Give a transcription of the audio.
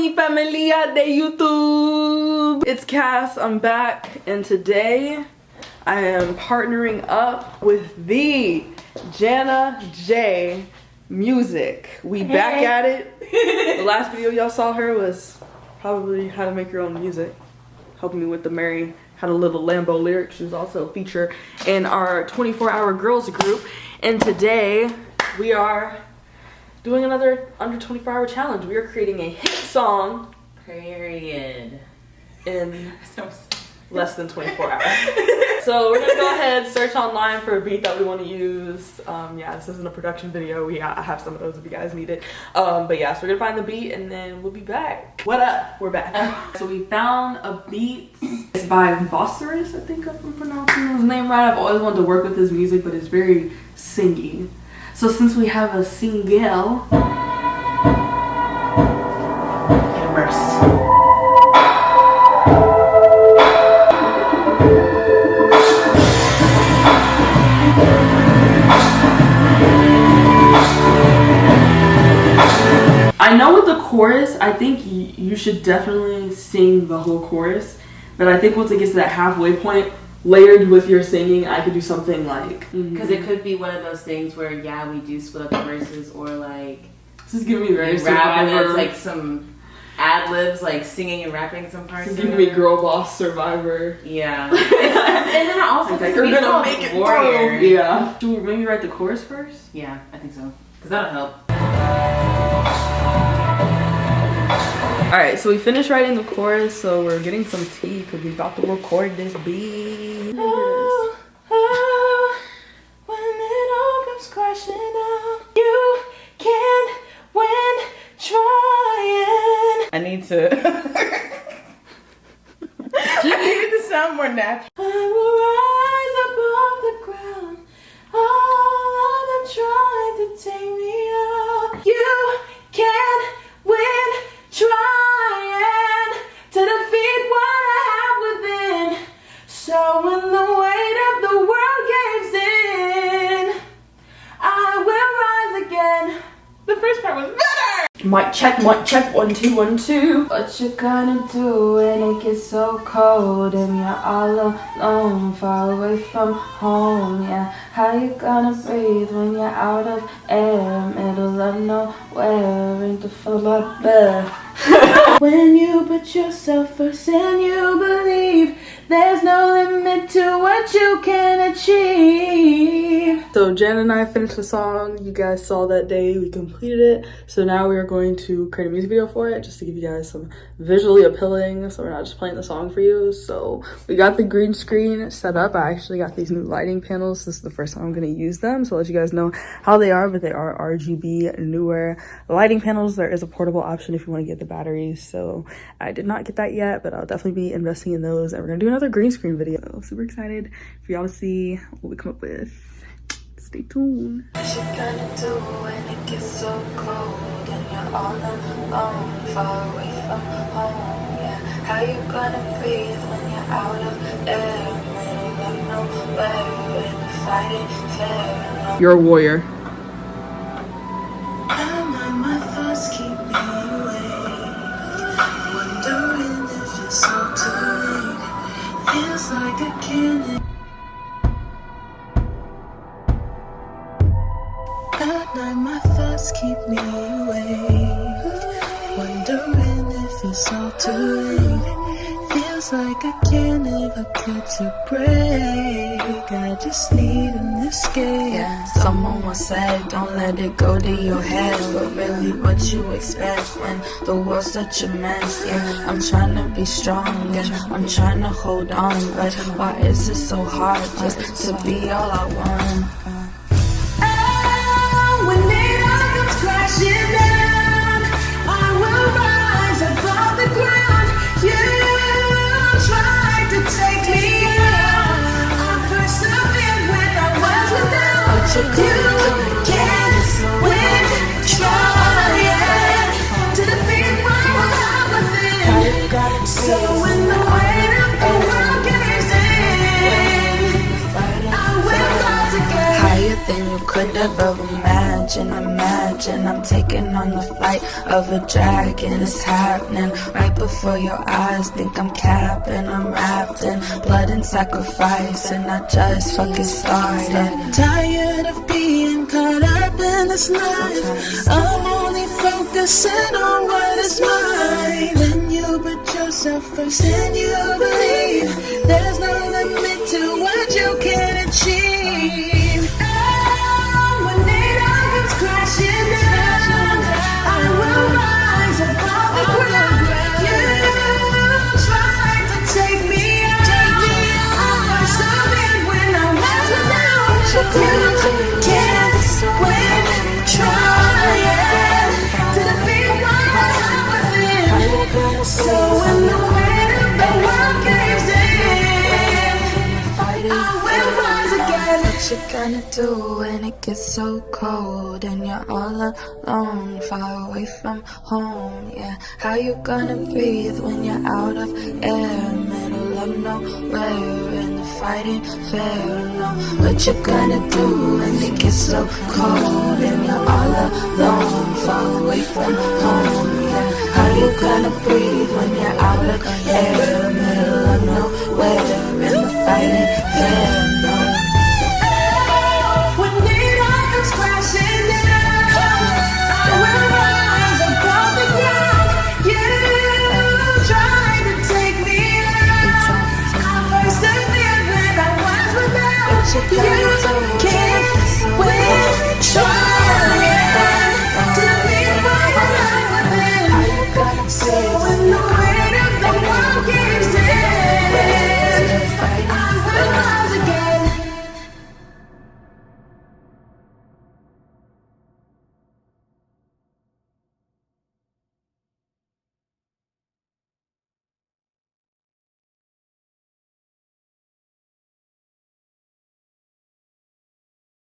mi familia de YouTube. It's Cass, I'm back, and today I am partnering up with the Jana J Music. We back at it. The last video y'all saw her was probably how to make your own music, helping me with the Mary Had a Little Lambo lyrics. She was also a feature in our 24-hour girls group, and today we are doing another under 24-hour challenge. We are creating a hit song, period, in less than 24 hours. So we're gonna go ahead, search online for a beat that we want to use. Yeah, this isn't a production video. I have some of those if you guys need it. But yeah, so we're gonna find the beat and then we'll be back. What up? We're back. So we found a beat. It's by Vosserus, I think I'm pronouncing his name right. I've always wanted to work with his music, but it's very singy. So since we have a single, get immersed. I know with the chorus, I think you should definitely sing the whole chorus, but I think once it gets to that halfway point, layered with your singing, I could do something like, because it could be one of those things where, yeah, we do split up the verses, or like this is giving me very rap and it's like some ad libs, like singing and rapping some parts. This is giving me Girl Boss Survivor. Yeah. And then I also like you're gonna make it warrior. Yeah. Should we maybe write the chorus first? Yeah, I think so, because that'll help. Alright, so we finished writing the chorus, so we're getting some tea because we about to record this beat. Oh, when it all comes crashing down, you can win trying. I need to sound more natural. I will rise above the ground, all of them trying to take me out. You can win trying to defeat what I have within. So when the weight of the world caves in, I will rise again. The first part was better. Mic check, 1 2 1 2. What you gonna do when it gets so cold and you're all alone, far away from home? Yeah, how you gonna breathe when you're out of air, middle of nowhere, ain't the full lot better. When you put yourself first and you believe, there's no limit to what you can achieve. So Jen and I finished the song. You guys saw that day we completed it. So now we are going to create a music video for it, just to give you guys some visually appealing, so we're not just playing the song for you. So we got the green screen set up. I actually got these new lighting panels. This is the first time I'm going to use them, so I'll let you guys know how they are, but they are RGB newer lighting panels. There is a portable option if you want to get the batteries, so I did not get that yet, but I'll definitely be investing in those, and we're gonna do another green screen video. So super excited for y'all to see what we come up with. Stay tuned. What you gonna do when it gets so cold and you're all alone, far away from home? Yeah, how you gonna breathe when you're out of air, middle of nowhere, and the fight ain't fair? You're a warrior. My thoughts keep me awake, wondering if it's all too late. Feels like I can't. At night my thoughts keep me awake, wondering if it's all too late. Feels like I can't ever catch a break. I just need an escape. Yeah, someone once said, don't let it go to your head, but really what you expect when the world's such a mess. Yeah, I'm trying to be strong and I'm trying to hold on, but why is it so hard just to be all I want? When it all comes crashing down, I will rise above the ground. You tried to take me out, I persevered when I was without. You can't win trying to defeat what I have within. So when the weight of the world caves in, I will rise again. Higher than you could. could ever imagine. Imagine I'm taking on the flight of a dragon. It's happening right before your eyes. Think I'm capping, I'm wrapped in blood and sacrifice, and I just fucking started. Tired of being caught up in this life. I'm only focusing on what is mine. When you put yourself first and you believe, there's no limit to what you can achieve. And when it all comes crashing down, I will rise above the ground. You tried to take me out. I persevered when I was down. You can't win trying to defeat what I was in. So when the weight of the world caves in, I will rise again. What you gonna do when it gets so cold and you're all alone, far away from home? Yeah, how you gonna breathe when you're out of air, middle of nowhere, and the fight ain't fair? No, what you gonna do when it gets so cold and you're all alone, far away from home?